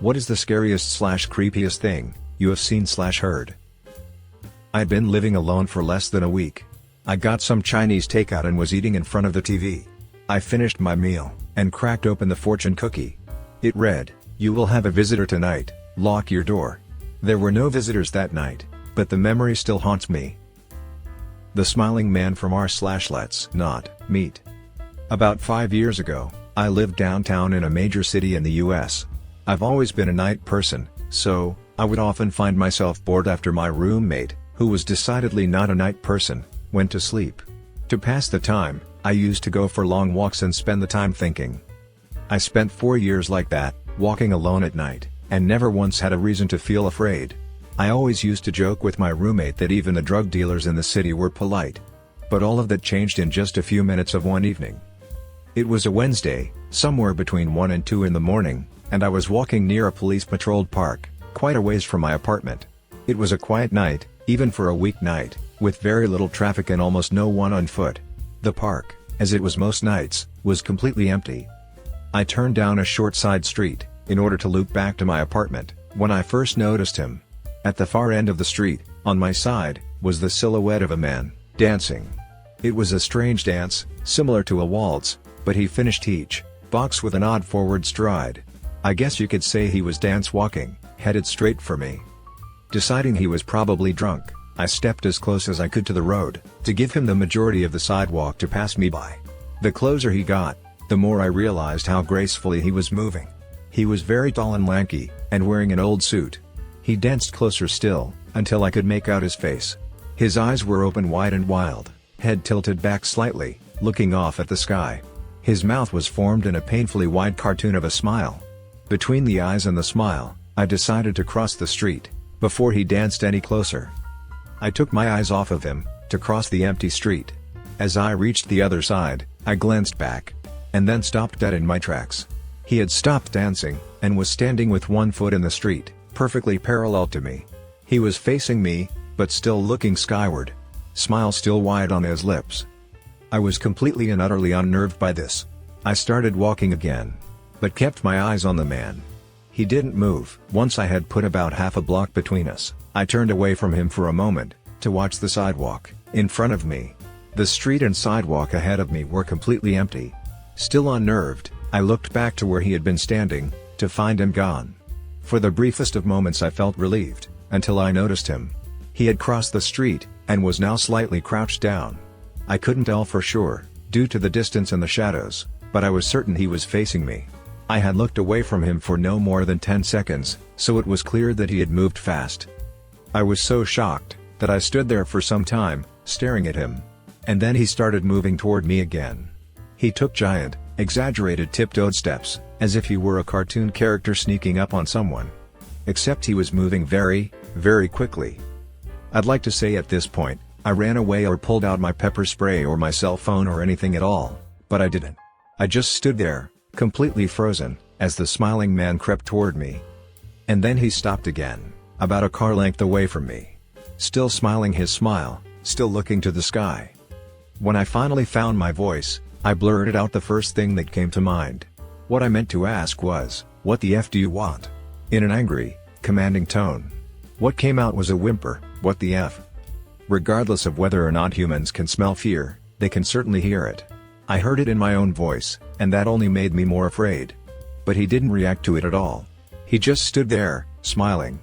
What is the scariest/creepiest thing you have seen/heard? I'd been living alone for less than a week. I got some Chinese takeout and was eating in front of the TV. I finished my meal, and cracked open the fortune cookie. It read, "You will have a visitor tonight, lock your door." There were no visitors that night, but the memory still haunts me. The smiling man from r/let's not meet. About 5 years ago, I lived downtown in a major city in the US. I've always been a night person, so I would often find myself bored after my roommate, who was decidedly not a night person, went to sleep. To pass the time, I used to go for long walks and spend the time thinking. I spent 4 years like that, walking alone at night, and never once had a reason to feel afraid. I always used to joke with my roommate that even the drug dealers in the city were polite. But all of that changed in just a few minutes of one evening. It was a Wednesday, somewhere between 1 and 2 in the morning, and I was walking near a police-patrolled park, quite a ways from my apartment. It was a quiet night, even for a weeknight, with very little traffic and almost no one on foot. The park, as it was most nights, was completely empty. I turned down a short side street, in order to loop back to my apartment, when I first noticed him. At the far end of the street, on my side, was the silhouette of a man, dancing. It was a strange dance, similar to a waltz, but he finished each box with an odd forward stride. I guess you could say he was dance walking, headed straight for me. Deciding he was probably drunk, I stepped as close as I could to the road, to give him the majority of the sidewalk to pass me by. The closer he got, the more I realized how gracefully he was moving. He was very tall and lanky, and wearing an old suit. He danced closer still, until I could make out his face. His eyes were open wide and wild, head tilted back slightly, looking off at the sky. His mouth was formed in a painfully wide cartoon of a smile. Between the eyes and the smile, I decided to cross the street, before he danced any closer. I took my eyes off of him, to cross the empty street. As I reached the other side, I glanced back, and then stopped dead in my tracks. He had stopped dancing, and was standing with one foot in the street, perfectly parallel to me. He was facing me, but still looking skyward. Smile still wide on his lips. I was completely and utterly unnerved by this. I started walking again, but kept my eyes on the man. He didn't move. Once I had put about half a block between us, I turned away from him for a moment, to watch the sidewalk in front of me. The street and sidewalk ahead of me were completely empty. Still unnerved, I looked back to where he had been standing, to find him gone. For the briefest of moments I felt relieved, until I noticed him. He had crossed the street, and was now slightly crouched down. I couldn't tell for sure, due to the distance and the shadows, but I was certain he was facing me. I had looked away from him for no more than 10 seconds, so it was clear that he had moved fast. I was so shocked, that I stood there for some time, staring at him. And then he started moving toward me again. He took giant, exaggerated tiptoed steps, as if he were a cartoon character sneaking up on someone. Except he was moving very, very quickly. I'd like to say at this point, I ran away or pulled out my pepper spray or my cell phone or anything at all, but I didn't. I just stood there, completely frozen, as the smiling man crept toward me. And then he stopped again, about a car length away from me. Still smiling his smile, still looking to the sky. When I finally found my voice, I blurted out the first thing that came to mind. What I meant to ask was, "What the F do you want?" in an angry, commanding tone. What came out was a whimper, "What the F?" Regardless of whether or not humans can smell fear, they can certainly hear it. I heard it in my own voice, and that only made me more afraid. But he didn't react to it at all. He just stood there, smiling.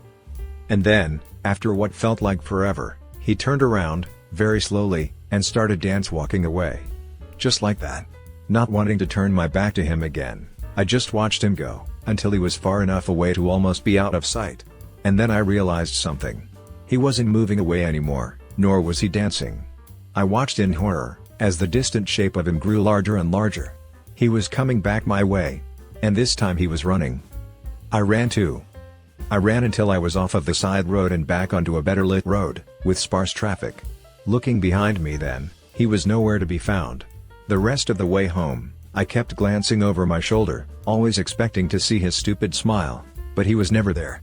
And then, after what felt like forever, he turned around, very slowly, and started dance-walking away. Just like that. Not wanting to turn my back to him again, I just watched him go, until he was far enough away to almost be out of sight. And then I realized something. He wasn't moving away anymore, nor was he dancing. I watched in horror, as the distant shape of him grew larger and larger. He was coming back my way. And this time he was running. I ran too. I ran until I was off of the side road and back onto a better lit road, with sparse traffic. Looking behind me then, he was nowhere to be found. The rest of the way home, I kept glancing over my shoulder, always expecting to see his stupid smile, but he was never there.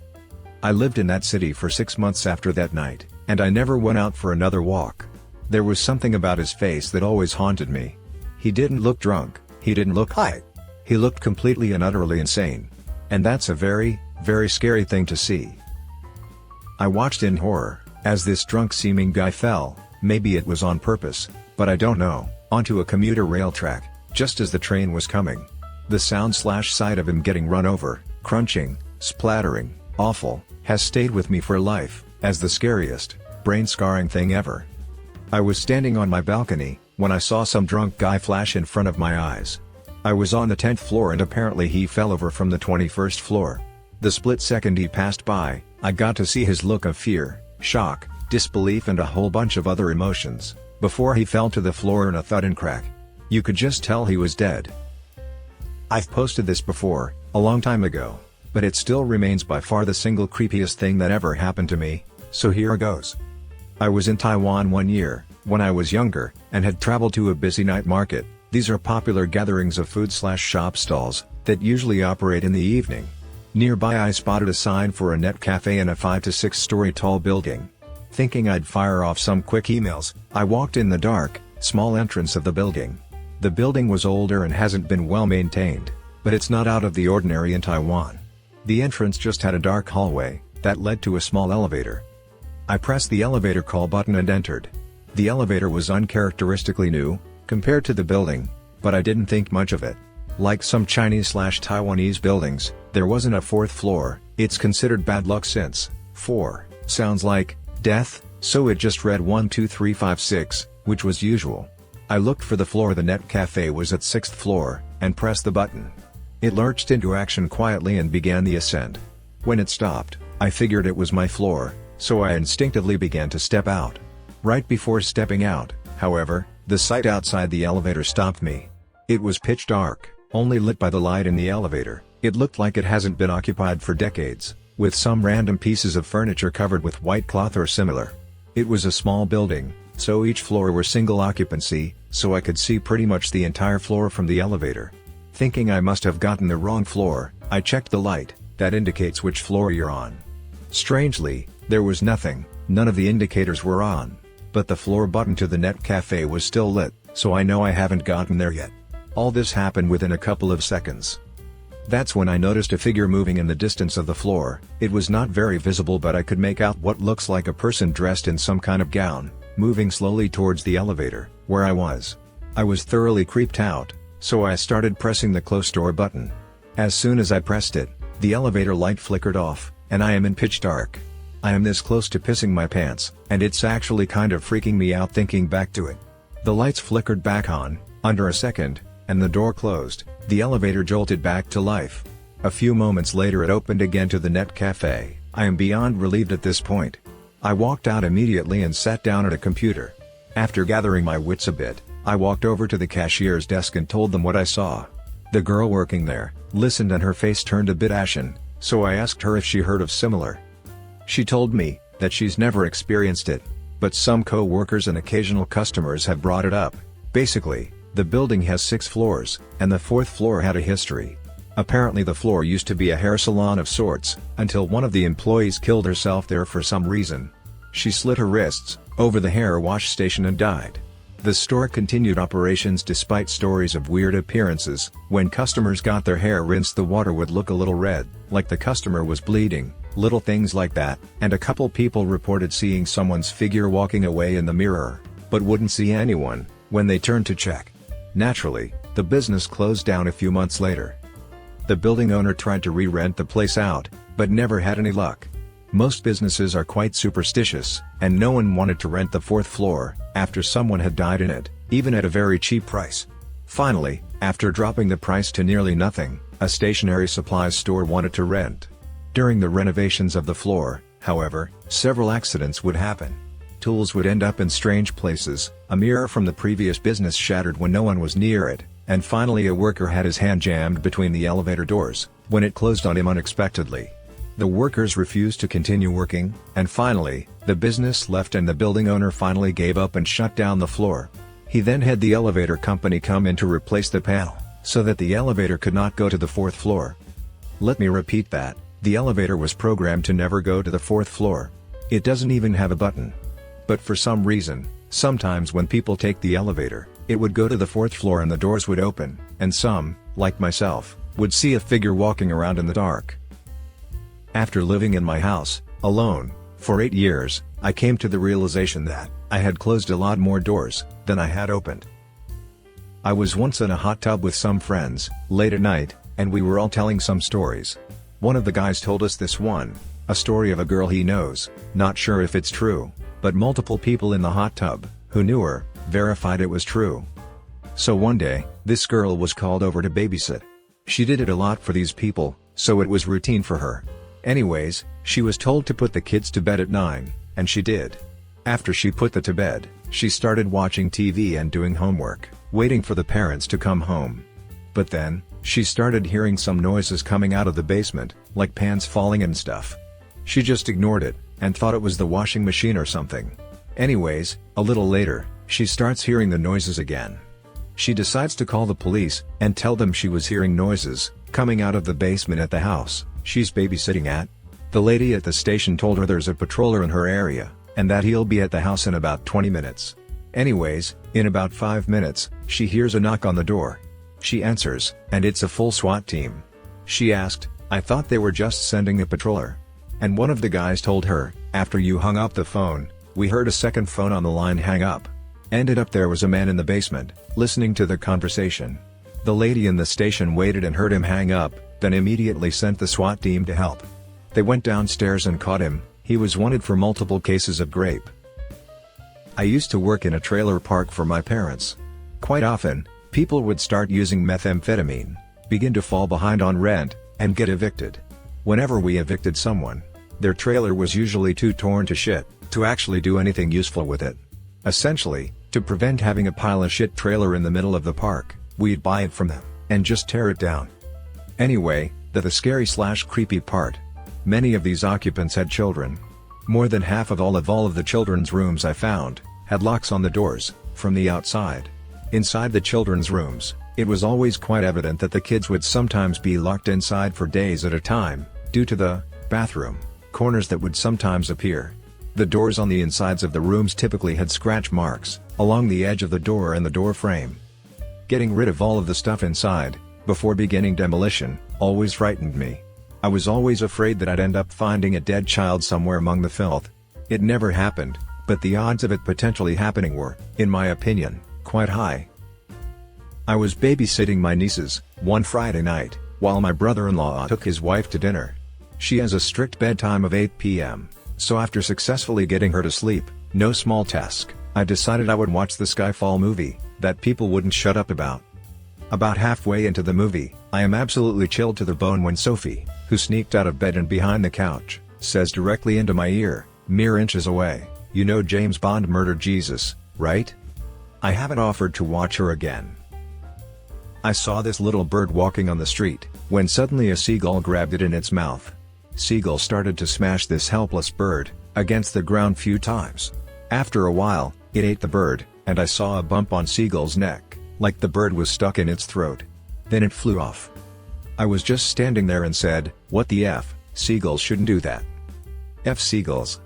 I lived in that city for 6 months after that night, and I never went out for another walk. There was something about his face that always haunted me. He didn't look drunk, he didn't look high. He looked completely and utterly insane. And that's a very, Very scary thing to see. I watched in horror, as this drunk-seeming guy fell, maybe it was on purpose, but I don't know, onto a commuter rail track, just as the train was coming. The sound/sight of him getting run over, crunching, splattering, awful, has stayed with me for life, as the scariest, brain-scarring thing ever. I was standing on my balcony, when I saw some drunk guy flash in front of my eyes. I was on the 10th floor and apparently he fell over from the 21st floor. The split second he passed by, I got to see his look of fear, shock, disbelief and a whole bunch of other emotions, before he fell to the floor in a thud and crack. You could just tell he was dead. I've posted this before, a long time ago, but it still remains by far the single creepiest thing that ever happened to me, so here goes. I was in Taiwan one year, when I was younger, and had traveled to a busy night market. These are popular gatherings of food/shop stalls, that usually operate in the evening. Nearby I spotted a sign for a net cafe in a 5 to 6 story tall building. Thinking I'd fire off some quick emails, I walked in the dark, small entrance of the building. The building was older and hasn't been well maintained, but it's not out of the ordinary in Taiwan. The entrance just had a dark hallway, that led to a small elevator. I pressed the elevator call button and entered. The elevator was uncharacteristically new, compared to the building, but I didn't think much of it. Like some Chinese/Taiwanese buildings, there wasn't a 4th floor. It's considered bad luck since 4 sounds like death, so it just read 1 2 3 5 6, which was usual. I looked for the floor the net cafe was at 6th floor, and pressed the button. It lurched into action quietly and began the ascent. When it stopped, I figured it was my floor, so I instinctively began to step out. Right before stepping out, however, the sight outside the elevator stopped me. It was pitch dark, only lit by the light in the elevator. It looked like it hasn't been occupied for decades, with some random pieces of furniture covered with white cloth or similar. It was a small building, so each floor were single occupancy, so I could see pretty much the entire floor from the elevator. Thinking I must have gotten the wrong floor, I checked the light, that indicates which floor you're on. Strangely, there was nothing, none of the indicators were on. But the floor button to the net cafe was still lit, so I know I haven't gotten there yet. All this happened within a couple of seconds. That's when I noticed a figure moving in the distance of the floor. It was not very visible, but I could make out what looks like a person dressed in some kind of gown, moving slowly towards the elevator, where I was. I was thoroughly creeped out, so I started pressing the close door button. As soon as I pressed it, the elevator light flickered off, and I am in pitch dark. I am this close to pissing my pants, and it's actually kind of freaking me out thinking back to it. The lights flickered back on, under a second, and the door closed. The elevator jolted back to life. A few moments later it opened again to the net cafe. I am beyond relieved at this point. I walked out immediately and sat down at a computer. After gathering my wits a bit, I walked over to the cashier's desk and told them what I saw. The girl working there listened and her face turned a bit ashen, so I asked her if she heard of similar. She told me that she's never experienced it, but some co-workers and occasional customers have brought it up. Basically, the building has 6 floors, and the 4th floor had a history. Apparently the floor used to be a hair salon of sorts, until one of the employees killed herself there for some reason. She slit her wrists over the hair wash station and died. The store continued operations despite stories of weird appearances. When customers got their hair rinsed, the water would look a little red, like the customer was bleeding, little things like that, and a couple people reported seeing someone's figure walking away in the mirror, but wouldn't see anyone when they turned to check. Naturally, the business closed down a few months later. The building owner tried to re-rent the place out, but never had any luck. Most businesses are quite superstitious, and no one wanted to rent the 4th floor, after someone had died in it, even at a very cheap price. Finally, after dropping the price to nearly nothing, a stationery supplies store wanted to rent. During the renovations of the floor, however, several accidents would happen. Tools would end up in strange places, a mirror from the previous business shattered when no one was near it, and finally a worker had his hand jammed between the elevator doors, when it closed on him unexpectedly. The workers refused to continue working, and finally, the business left and the building owner finally gave up and shut down the floor. He then had the elevator company come in to replace the panel, so that the elevator could not go to the 4th floor. Let me repeat that, the elevator was programmed to never go to the 4th floor. It doesn't even have a button. But for some reason, sometimes when people take the elevator, it would go to the 4th floor and the doors would open, and some, like myself, would see a figure walking around in the dark. After living in my house, alone, for 8 years, I came to the realization that I had closed a lot more doors than I had opened. I was once in a hot tub with some friends, late at night, and we were all telling some stories. One of the guys told us this one, a story of a girl he knows, not sure if it's true, but multiple people in the hot tub, who knew her, verified it was true. So one day, this girl was called over to babysit. She did it a lot for these people, so it was routine for her. Anyways, she was told to put the kids to bed at 9, and she did. After she put them to bed, she started watching TV and doing homework, waiting for the parents to come home. But then, she started hearing some noises coming out of the basement, like pans falling and stuff. She just ignored it, and thought it was the washing machine or something. Anyways, a little later, she starts hearing the noises again. She decides to call the police, and tell them she was hearing noises coming out of the basement at the house she's babysitting at. The lady at the station told her there's a patroller in her area, and that he'll be at the house in about 20 minutes. Anyways, in about 5 minutes, she hears a knock on the door. She answers, and it's a full SWAT team. She asked, "I thought they were just sending a patroller." And one of the guys told her, "After you hung up the phone, we heard a second phone on the line hang up. Ended up there was a man in the basement, listening to the conversation. The lady in the station waited and heard him hang up, then immediately sent the SWAT team to help. They went downstairs and caught him. He was wanted for multiple cases of rape." I used to work in a trailer park for my parents. Quite often, people would start using methamphetamine, begin to fall behind on rent, and get evicted. Whenever we evicted someone, their trailer was usually too torn to shit to actually do anything useful with it. Essentially, to prevent having a pile of shit trailer in the middle of the park, we'd buy it from them, and just tear it down. Anyway, the scary/creepy part. Many of these occupants had children. More than half of all of the children's rooms I found, had locks on the doors, from the outside. Inside the children's rooms, it was always quite evident that the kids would sometimes be locked inside for days at a time, due to the bathroom corners that would sometimes appear. The doors on the insides of the rooms typically had scratch marks, along the edge of the door and the door frame. Getting rid of all of the stuff inside, before beginning demolition, always frightened me. I was always afraid that I'd end up finding a dead child somewhere among the filth. It never happened, but the odds of it potentially happening were, in my opinion, quite high. I was babysitting my nieces, one Friday night, while my brother-in-law took his wife to dinner. She has a strict bedtime of 8 p.m., so after successfully getting her to sleep, no small task, I decided I would watch the Skyfall movie, that people wouldn't shut up about. About halfway into the movie, I am absolutely chilled to the bone when Sophie, who sneaked out of bed and behind the couch, says directly into my ear, mere inches away, "You know James Bond murdered Jesus, right?" I haven't offered to watch her again. I saw this little bird walking on the street, when suddenly a seagull grabbed it in its mouth. Seagull started to smash this helpless bird against the ground few times. After a while, it ate the bird, and I saw a bump on Seagull's neck, like the bird was stuck in its throat. Then it flew off. I was just standing there and said, "What the F, seagulls shouldn't do that. F seagulls."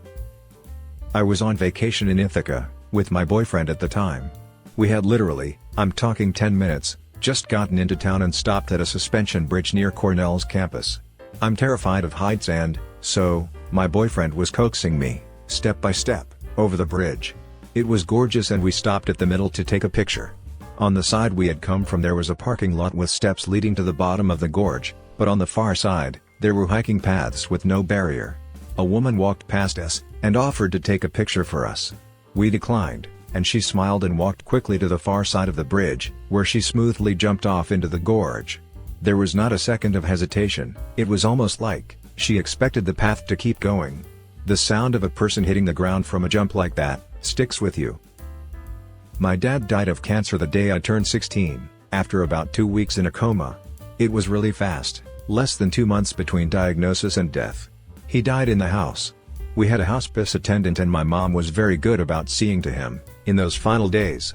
I was on vacation in Ithaca, with my boyfriend at the time. We had literally, I'm talking 10 minutes, just gotten into town and stopped at a suspension bridge near Cornell's campus. I'm terrified of heights and, so, my boyfriend was coaxing me, step by step, over the bridge. It was gorgeous and we stopped at the middle to take a picture. On the side we had come from there was a parking lot with steps leading to the bottom of the gorge, but on the far side, there were hiking paths with no barrier. A woman walked past us, and offered to take a picture for us. We declined, and she smiled and walked quickly to the far side of the bridge, where she smoothly jumped off into the gorge. There was not a second of hesitation, it was almost like she expected the path to keep going. The sound of a person hitting the ground from a jump like that sticks with you. My dad died of cancer the day I turned 16, after about 2 weeks in a coma. It was really fast, less than 2 months between diagnosis and death. He died in the house. We had a hospice attendant and my mom was very good about seeing to him, in those final days.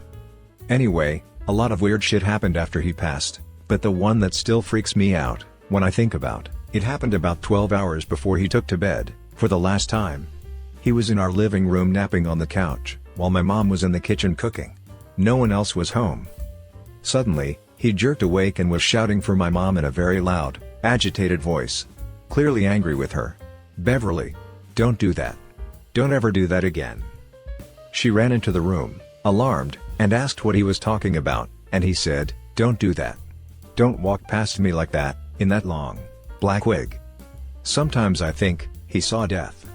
Anyway, a lot of weird shit happened after he passed, but the one that still freaks me out, when I think about it happened about 12 hours before he took to bed, for the last time. He was in our living room napping on the couch, while my mom was in the kitchen cooking. No one else was home. Suddenly, he jerked awake and was shouting for my mom in a very loud, agitated voice. clearly angry with her. "Beverly, don't do that. Don't ever do that again." She ran into the room, alarmed, and asked what he was talking about, and he said, "Don't do that. Don't walk past me like that, in that long, black wig." Sometimes I think he saw death.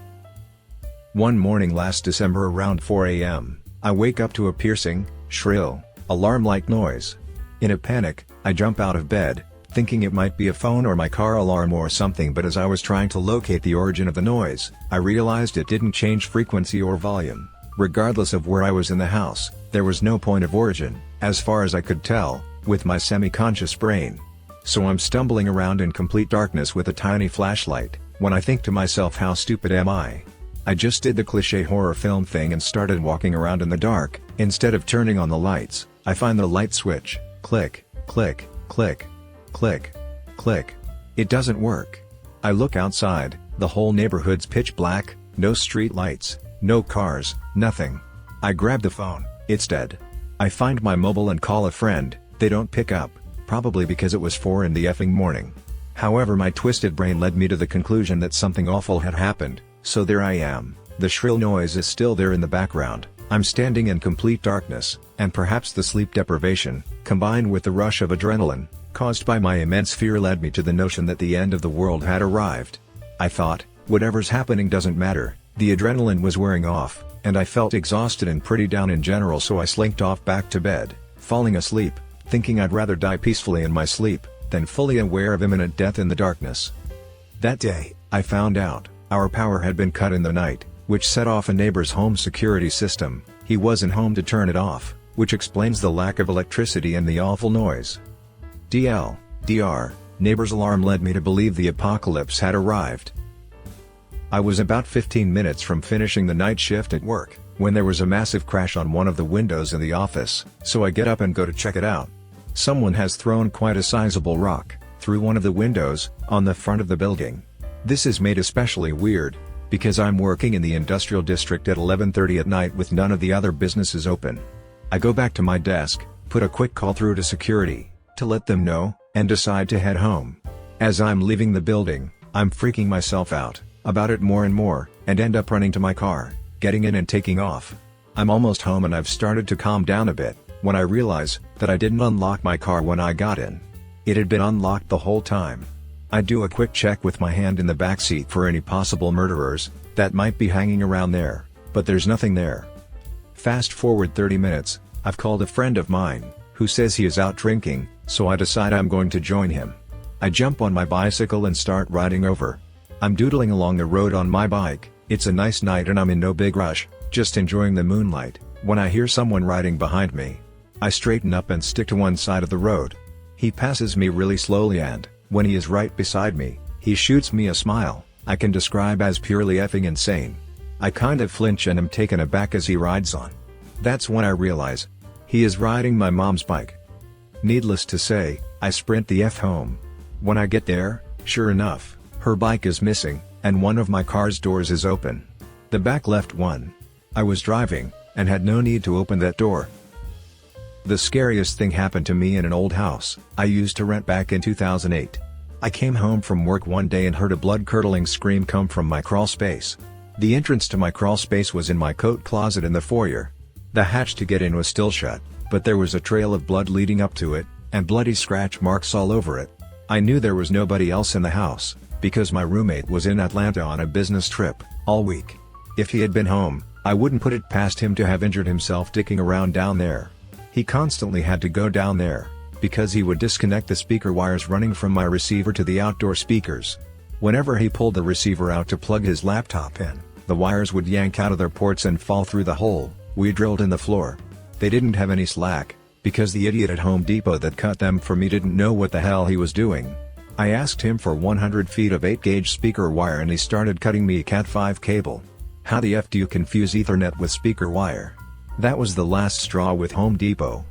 One morning last December around 4 a.m., I wake up to a piercing, shrill, alarm-like noise. In a panic, I jump out of bed, thinking it might be a phone or my car alarm or something, but as I was trying to locate the origin of the noise, I realized it didn't change frequency or volume. Regardless of where I was in the house, there was no point of origin, as far as I could tell, with my semi-conscious brain. So I'm stumbling around in complete darkness with a tiny flashlight, when I think to myself, how stupid am I? I just did the cliché horror film thing and started walking around in the dark. Instead of turning on the lights, I find the light switch, click, click, click, click, click. It doesn't work. I look outside, the whole neighborhood's pitch black, no street lights, no cars, nothing. I grab the phone, it's dead. I find my mobile and call a friend, they don't pick up, probably because it was 4 in the effing morning. However, my twisted brain led me to the conclusion that something awful had happened, so there I am, the shrill noise is still there in the background, I'm standing in complete darkness, and perhaps the sleep deprivation, combined with the rush of adrenaline, caused by my immense fear, led me to the notion that the end of the world had arrived. I thought, whatever's happening doesn't matter. The adrenaline was wearing off, and I felt exhausted and pretty down in general, so I slinked off back to bed, falling asleep, thinking I'd rather die peacefully in my sleep, than fully aware of imminent death in the darkness. That day, I found out, our power had been cut in the night, which set off a neighbor's home security system. He wasn't home to turn it off, which explains the lack of electricity and the awful noise. Dr. Neighbor's alarm led me to believe the apocalypse had arrived. I was about 15 minutes from finishing the night shift at work, when there was a massive crash on one of the windows in the office, so I get up and go to check it out. Someone has thrown quite a sizable rock, through one of the windows, on the front of the building. This is made especially weird, because I'm working in the industrial district at 11:30 at night with none of the other businesses open. I go back to my desk, put a quick call through to security, to let them know, and decide to head home. As I'm leaving the building, I'm freaking myself out about it more and more, and end up running to my car, getting in and taking off. I'm almost home and I've started to calm down a bit, when I realize that I didn't unlock my car when I got in. It had been unlocked the whole time. I do a quick check with my hand in the backseat for any possible murderers that might be hanging around there, but there's nothing there. Fast forward 30 minutes, I've called a friend of mine, who says he is out drinking, so I decide I'm going to join him. I jump on my bicycle and start riding over. I'm doodling along the road on my bike. It's a nice night and I'm in no big rush, just enjoying the moonlight, when I hear someone riding behind me. I straighten up and stick to one side of the road. He passes me really slowly and, when he is right beside me, he shoots me a smile I can describe as purely effing insane. I kind of flinch and am taken aback as he rides on. That's when I realize he is riding my mom's bike. Needless to say, I sprint the F home. When I get there, sure enough, her bike is missing, and one of my car's doors is open. The back left one. I was driving, and had no need to open that door. The scariest thing happened to me in an old house I used to rent back in 2008. I came home from work one day and heard a blood-curdling scream come from my crawl space. The entrance to my crawl space was in my coat closet in the foyer. The hatch to get in was still shut, but there was a trail of blood leading up to it, and bloody scratch marks all over it. I knew there was nobody else in the house, because my roommate was in Atlanta on a business trip, all week. If he had been home, I wouldn't put it past him to have injured himself dicking around down there. He constantly had to go down there, because he would disconnect the speaker wires running from my receiver to the outdoor speakers. Whenever he pulled the receiver out to plug his laptop in, the wires would yank out of their ports and fall through the hole we drilled in the floor. They didn't have any slack, because the idiot at Home Depot that cut them for me didn't know what the hell he was doing. I asked him for 100 feet of 8-gauge speaker wire and he started cutting me a Cat 5 cable. How the F do you confuse Ethernet with speaker wire? That was the last straw with Home Depot.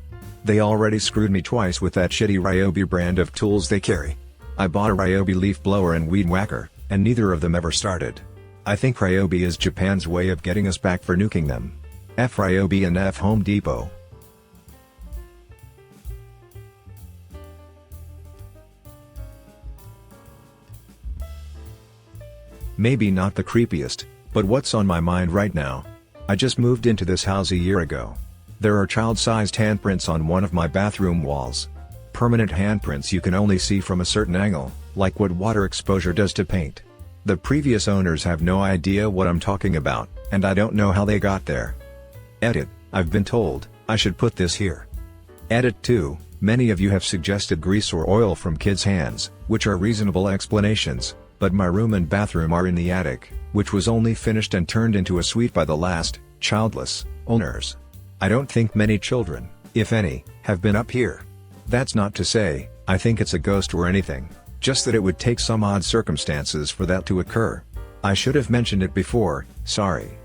They already screwed me twice with that shitty Ryobi brand of tools they carry. I bought a Ryobi leaf blower and weed whacker, and neither of them ever started. I think Ryobi is Japan's way of getting us back for nuking them. F Ryobi and F Home Depot. Maybe not the creepiest, but what's on my mind right now? I just moved into this house a year ago. There are child-sized handprints on one of my bathroom walls. Permanent handprints you can only see from a certain angle, like what water exposure does to paint. The previous owners have no idea what I'm talking about, and I don't know how they got there. Edit, I've been told, I should put this here. Edit 2, many of you have suggested grease or oil from kids' hands, which are reasonable explanations, but my room and bathroom are in the attic, which was only finished and turned into a suite by the last, childless, owners. I don't think many children, if any, have been up here. That's not to say, I think it's a ghost or anything, just that it would take some odd circumstances for that to occur. I should have mentioned it before, sorry.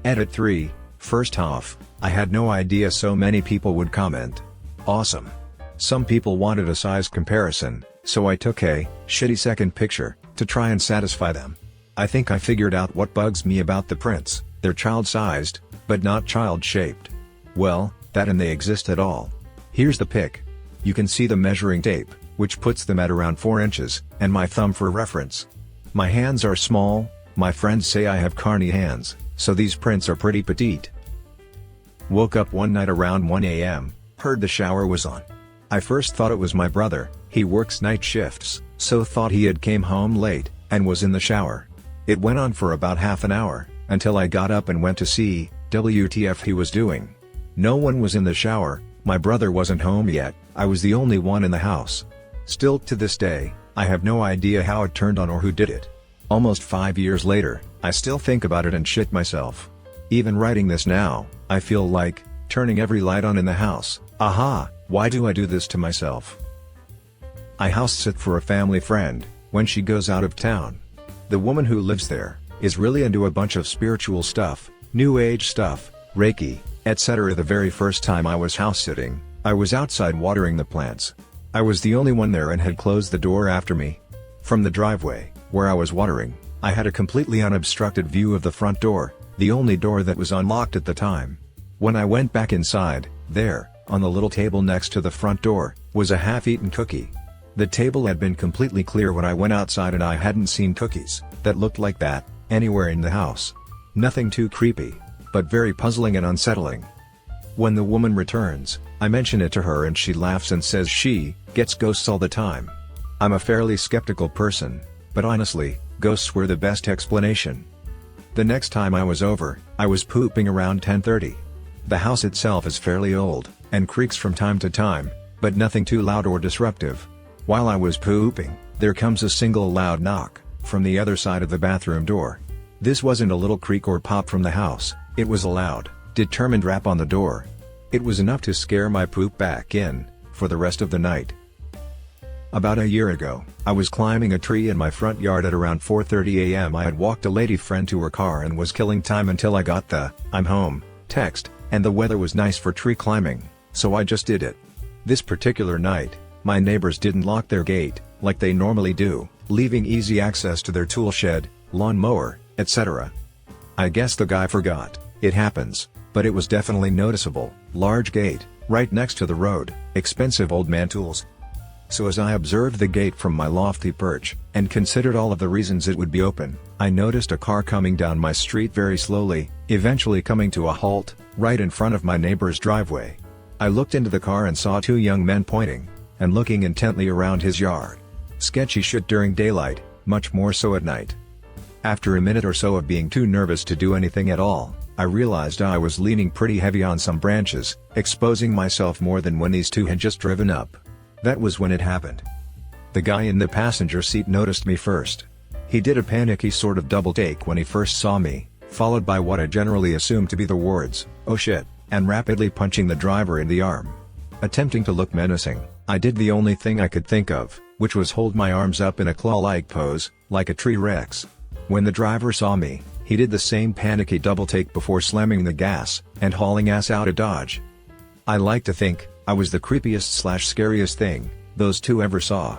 Edit 3, first off, I had no idea so many people would comment. Awesome. Some people wanted a size comparison, so I took a shitty second picture to try and satisfy them. I think I figured out what bugs me about the prints, they're child-sized, but not child-shaped. Well, that and they exist at all. Here's the pic. You can see the measuring tape, which puts them at around 4 inches, and my thumb for reference. My hands are small, my friends say I have carny hands, so these prints are pretty petite. Woke up one night around 1 a.m., heard the shower was on. I first thought it was my brother, he works night shifts, so thought he had came home late, and was in the shower. It went on for about half an hour, until I got up and went to see WTF he was doing. No one was in the shower, my brother wasn't home yet, I was the only one in the house. Still to this day, I have no idea how it turned on or who did it. Almost 5 years later, I still think about it and shit myself. Even writing this now, I feel like turning every light on in the house. Aha, why do I do this to myself? I house sit for a family friend, when she goes out of town. The woman who lives there, is really into a bunch of spiritual stuff, new age stuff, Reiki, etc. The very first time I was house sitting, I was outside watering the plants. I was the only one there and had closed the door after me. From the driveway, where I was watering, I had a completely unobstructed view of the front door, the only door that was unlocked at the time. When I went back inside, there, on the little table next to the front door, was a half-eaten cookie. The table had been completely clear when I went outside and I hadn't seen cookies that looked like that anywhere in the house. Nothing too creepy, but very puzzling and unsettling. When the woman returns, I mention it to her and she laughs and says she gets ghosts all the time. I'm a fairly skeptical person, but honestly, ghosts were the best explanation. The next time I was over, I was pooping around 10:30. The house itself is fairly old, and creaks from time to time, but nothing too loud or disruptive. While I was pooping, there comes a single loud knock, from the other side of the bathroom door. This wasn't a little creak or pop from the house, it was a loud, determined rap on the door. It was enough to scare my poop back in, for the rest of the night. About a year ago, I was climbing a tree in my front yard at around 4:30 a.m. I had walked a lady friend to her car and was killing time until I got the "I'm home" text, and the weather was nice for tree climbing, so I just did it. This particular night, my neighbors didn't lock their gate, like they normally do, leaving easy access to their tool shed, lawn mower, etc. I guess the guy forgot. It happens, but it was definitely noticeable. Large gate, right next to the road, expensive old man tools. So as I observed the gate from my lofty perch, and considered all of the reasons it would be open, I noticed a car coming down my street very slowly, eventually coming to a halt, right in front of my neighbor's driveway. I looked into the car and saw 2 young men pointing, and looking intently around his yard. Sketchy shit during daylight, much more so at night. After a minute or so of being too nervous to do anything at all, I realized I was leaning pretty heavy on some branches, exposing myself more than when these two had just driven up. That was when it happened. The guy in the passenger seat noticed me first. He did a panicky sort of double take when he first saw me, followed by what I generally assumed to be the words, "Oh shit," and rapidly punching the driver in the arm. Attempting to look menacing, I did the only thing I could think of, which was hold my arms up in a claw-like pose, like a T-Rex. When the driver saw me, he did the same panicky double take before slamming the gas, and hauling ass out of Dodge. I like to think I was the creepiest/scariest thing those two ever saw.